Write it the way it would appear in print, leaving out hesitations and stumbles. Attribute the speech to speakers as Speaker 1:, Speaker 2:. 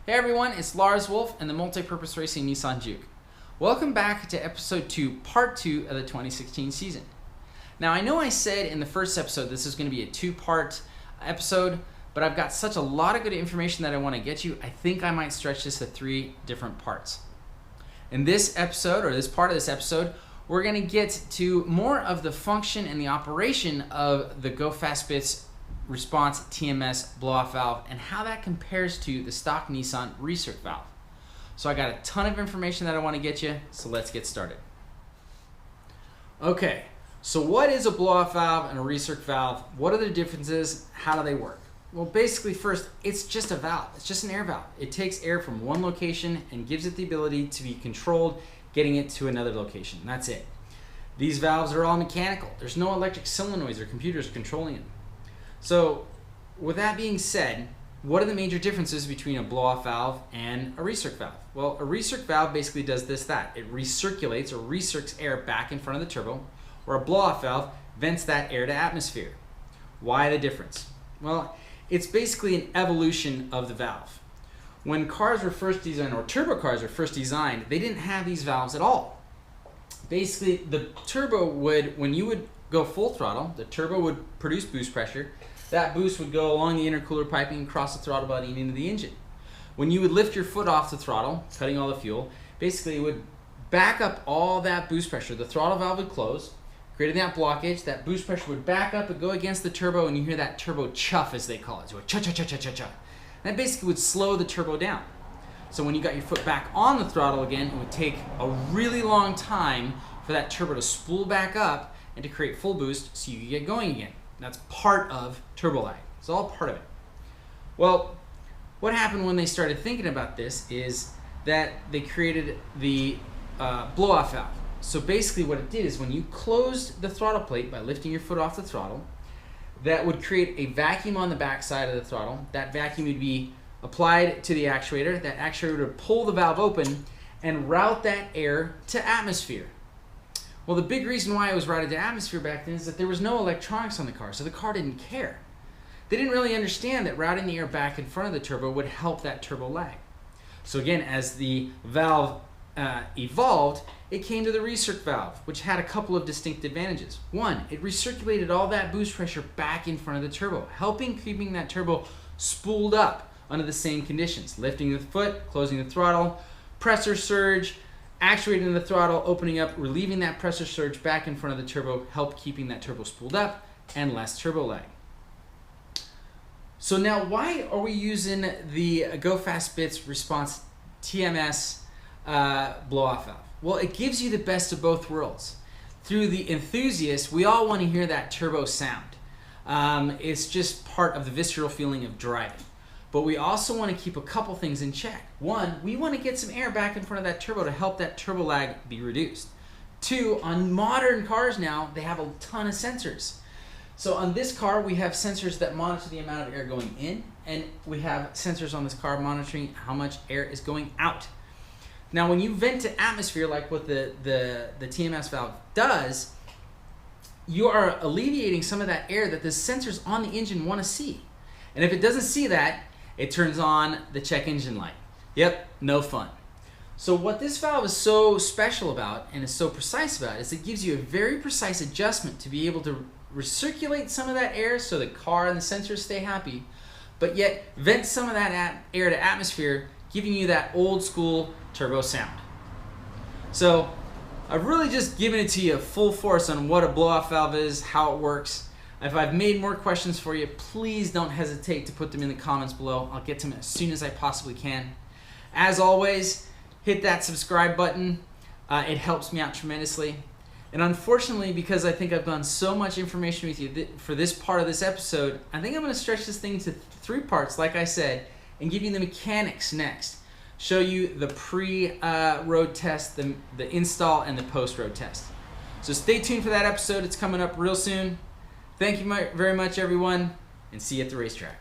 Speaker 1: Hey everyone, it's Lars Wolf and the Multi-Purpose Racing Nissan Juke. Welcome back to episode 2, part 2 of the 2016 season. Now I know I said in the first episode this is going to be a 2-part episode, but I've got such a lot of good information that I want to get you, I think I might stretch this to 3 different parts. In this episode, or this part of this episode, we're going to get to more of the function and the operation of the Go Fast Bits Response TMS blow-off valve and how that compares to the stock Nissan recirc valve. So I got a ton of information that I want to get you, so let's get started. Okay, so what is a blow-off valve and a recirc valve? What are the differences? How do they work? Well, basically first, it's just a valve. It's just an air valve. It takes air from one location and gives it the ability to be controlled, getting it to another location. That's it. These valves are all mechanical. There's no electric solenoids or computers controlling them. So with that being said, what are the major differences between a blow-off valve and a recirc valve? Well, a recirc valve basically does that. It recirculates or recircs air back in front of the turbo, where a blow-off valve vents that air to atmosphere. Why the difference? Well, it's basically an evolution of the valve. When cars were first designed, or turbo cars were first designed, they didn't have these valves at all. Basically, the turbo would, when you would go full throttle, the turbo would produce boost pressure. That boost would go along the intercooler piping across the throttle body and into the engine. When you would lift your foot off the throttle, cutting all the fuel, basically it would back up all that boost pressure. The throttle valve would close, creating that blockage. That boost pressure would back up and go against the turbo, and you hear that turbo chuff, as they call it. So a cha-cha-cha-cha-cha-cha. That basically would slow the turbo down. So when you got your foot back on the throttle again, it would take a really long time for that turbo to spool back up and to create full boost so you can get going again. That's part of turbo lag. It's all part of it. Well, what happened when they started thinking about this is that they created the blow-off valve. So basically what it did is when you closed the throttle plate by lifting your foot off the throttle, that would create a vacuum on the back side of the throttle. That vacuum would be applied to the actuator. That actuator would pull the valve open and route that air to atmosphere. Well, the big reason why it was routed to atmosphere back then is that there was no electronics on the car, so the car didn't care. They didn't really understand that routing the air back in front of the turbo would help that turbo lag. So again, as the valve evolved, it came to the recirc valve, which had a couple of distinct advantages. One, it recirculated all that boost pressure back in front of the turbo, keeping that turbo spooled up under the same conditions. Lifting the foot, closing the throttle, pressure surge, actuating the throttle, opening up, relieving that pressure surge back in front of the turbo, help keeping that turbo spooled up, and less turbo lag. So now why are we using the Go Fast Bits Response TMS blow-off valve? Well, it gives you the best of both worlds. Through the enthusiast, we all want to hear that turbo sound. It's just part of the visceral feeling of driving. But we also want to keep a couple things in check. One, we want to get some air back in front of that turbo to help that turbo lag be reduced. Two, on modern cars now, they have a ton of sensors. So on this car, we have sensors that monitor the amount of air going in, and we have sensors on this car monitoring how much air is going out. Now, when you vent to atmosphere, like what the TMS valve does, you are alleviating some of that air that the sensors on the engine want to see. And if it doesn't see that, it turns on the check engine light. Yep, no fun. So what this valve is so special about and is so precise about is it gives you a very precise adjustment to be able to recirculate some of that air so the car and the sensors stay happy, but yet vent some of that air to atmosphere, giving you that old school turbo sound. So I've really just given it to you full force on what a blow-off valve is, how it works. If I've made more questions for you, please don't hesitate to put them in the comments below. I'll get to them as soon as I possibly can. As always, hit that subscribe button. It helps me out tremendously. And unfortunately, because I think I've done so much information with you for this part of this episode, I think I'm going to stretch this thing to 3 parts, like I said, and give you the mechanics next. Show you the pre-road test, the install, and the post-road test. So stay tuned for that episode. It's coming up real soon. Thank you very much, everyone, and see you at the racetrack.